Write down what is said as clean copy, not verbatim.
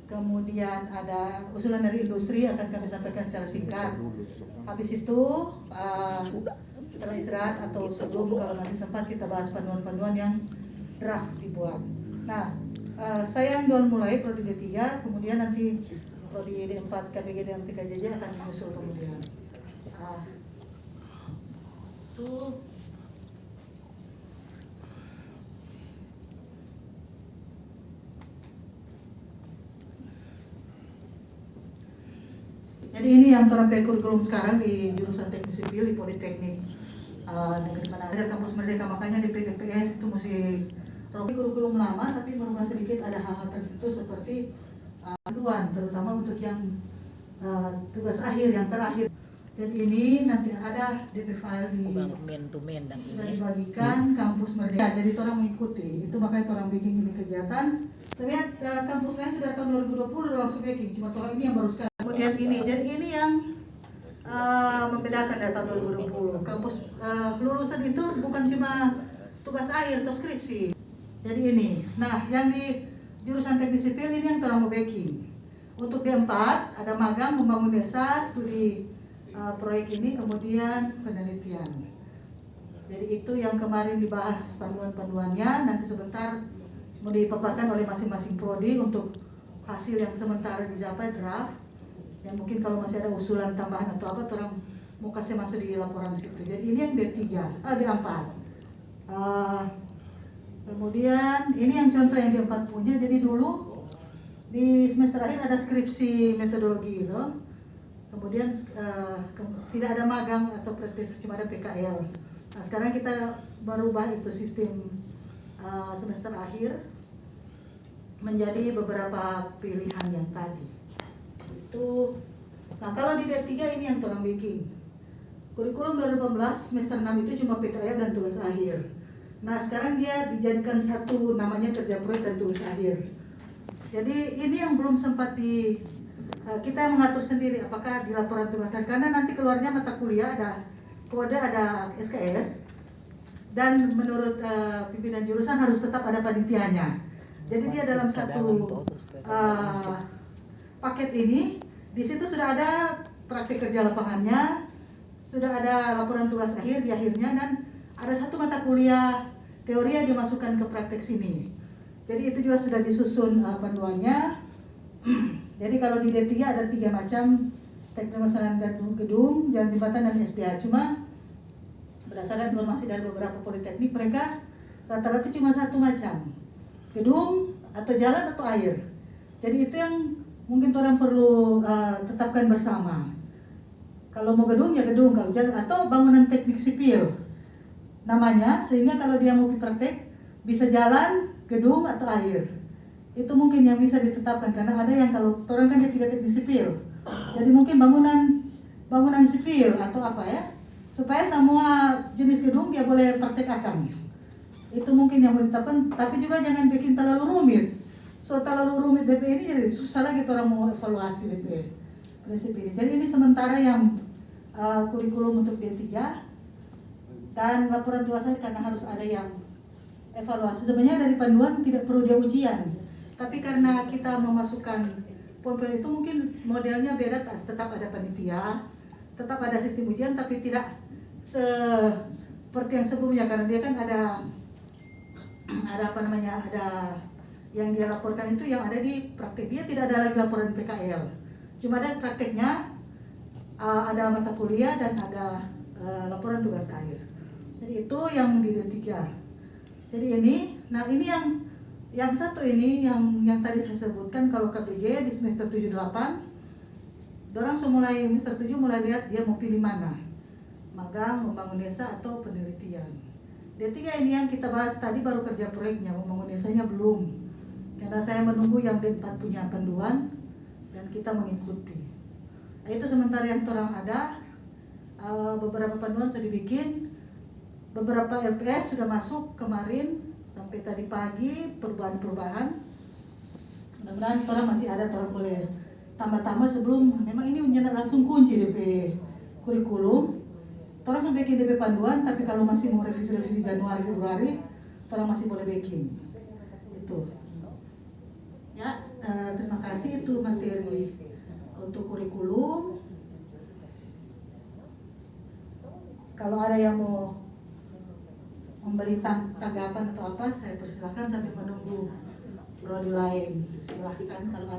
kemudian ada usulan dari industri akan kami sampaikan secara singkat. Habis itu setelah istirahat atau sebelum kalau nanti sempat kita bahas panduan-panduan yang draft dibuat. Nah, saya yang duluan mulai prodi D3, kemudian nanti prodi D4 KBG dan 3JJ akan menyusul kemudian. Itu jadi ini yang terapi kurikulum sekarang di jurusan teknik sipil di Politeknik Negeri Manado kampus Merdeka. Makanya di PDPS itu mesti kurikulum lama tapi merubah sedikit, ada hal-hal tertentu seperti panduan terutama untuk yang tugas akhir yang terakhir. Jadi ini nanti ada DP file di sudah dibagikan kampus Merdeka. Jadi orang mengikuti itu, makanya orang bikin ini kegiatan. Terlihat kampus lain sudah tahun 2020 udah langsung bikin, cuma orang ini yang baru sekarang. Kemudian ini, jadi ini yang membedakan dari tahun 2020. Kampus lulusan itu bukan cuma tugas akhir atau skripsi. Jadi ini, nah yang di jurusan teknik sipil ini yang telah mau backing. Untuk D4 ada magang membangun desa, studi proyek ini, kemudian penelitian. Jadi itu yang kemarin dibahas panduan-panduannya, nanti sebentar mau dipaparkan oleh masing-masing prodi untuk hasil yang sementara dicapai draft. Yang mungkin kalau masih ada usulan tambahan atau apa, orang mau kasih masuk di laporan situ. Jadi ini yang D3, D4. Kemudian ini yang contoh yang D4 punya. Jadi dulu di semester akhir ada skripsi metodologi itu. Kemudian tidak ada magang atau praktis, cuma ada PKL. Nah, sekarang kita merubah itu sistem semester akhir menjadi beberapa pilihan yang tadi. Itu. Nah, kalau di D3 ini yang orang bikin. Kurikulum 2018 semester 6 itu cuma PKL dan tugas akhir. Nah, sekarang dia dijadikan satu, namanya kerja proyek dan tugas akhir. Jadi ini yang belum sempat kita mengatur sendiri apakah di laporan tugas akhir, karena nanti keluarnya mata kuliah ada kode, ada SKS, dan menurut pimpinan jurusan harus tetap ada panitianya. Jadi dia dalam satu paket ini, di situ sudah ada praktik kerja lapangannya, sudah ada laporan tugas akhir di akhirnya, dan ada satu mata kuliah teori yang dimasukkan ke praktek sini. Jadi itu juga sudah disusun panduannya. Jadi kalau di D3 ada 3 macam teknik pemasangan gedung, jalan jembatan, dan SDA. Cuma berdasarkan informasi dari beberapa politeknik, mereka rata-rata cuma satu macam, gedung atau jalan atau air. Jadi itu yang mungkin orang perlu tetapkan bersama. Kalau mau gedung ya gedung, kalau jalan atau bangunan teknik sipil namanya, sehingga kalau dia mau praktek bisa jalan, gedung atau air. Itu mungkin yang bisa ditetapkan, karena ada yang kalau orang kan dia tidak teknik sipil, jadi mungkin bangunan sipil atau apa ya, supaya semua jenis gedung dia boleh praktekkan. Itu mungkin yang mau ditetapkan, tapi juga jangan bikin terlalu rumit. So terlalu rumit DP ini jadi susah lagi orang mau evaluasi DP prinsip ini. Jadi ini sementara yang kurikulum untuk D3 dan laporan tugas akhir, karena harus ada yang evaluasi. Sebenarnya dari panduan tidak perlu dia ujian, tapi karena kita memasukkan poin-poin itu mungkin modelnya beda, tetap ada panitia, tetap ada sistem ujian, tapi tidak seperti yang sebelumnya, karena dia kan ada yang dia laporkan itu yang ada di praktek. Dia tidak ada lagi laporan PKL, cuma ada prakteknya, ada mata kuliah dan ada laporan tugas akhir. Jadi itu yang di D3. Jadi ini, nah ini yang satu ini yang tadi saya sebutkan, kalau KBG di semester 7-8, dorang mulai semester 7 mulai lihat dia mau pilih mana, magang, membangun desa atau penelitian. D3 ini yang kita bahas tadi baru kerja proyeknya, membangun desanya belum, karena saya menunggu yang D4 punya panduan dan kita mengikuti. Nah, itu sementara yang orang ada, beberapa panduan sudah dibikin, beberapa LPS sudah masuk kemarin sampai tadi pagi, perubahan-perubahan. Mudah-mudahan orang masih ada, orang boleh tambah-tambah sebelum, memang ini menyendak langsung kunci DP kurikulum. Orang sudah bikin DP panduan, tapi kalau masih mau revisi Januari, Februari, orang masih boleh bikin. Itu. Ya, terima kasih. Itu Itu materi untuk kurikulum. Kalau ada yang mau memberi tanggapan atau apa, saya persilahkan sambil menunggu prodi lain. Silahkan kalau ada.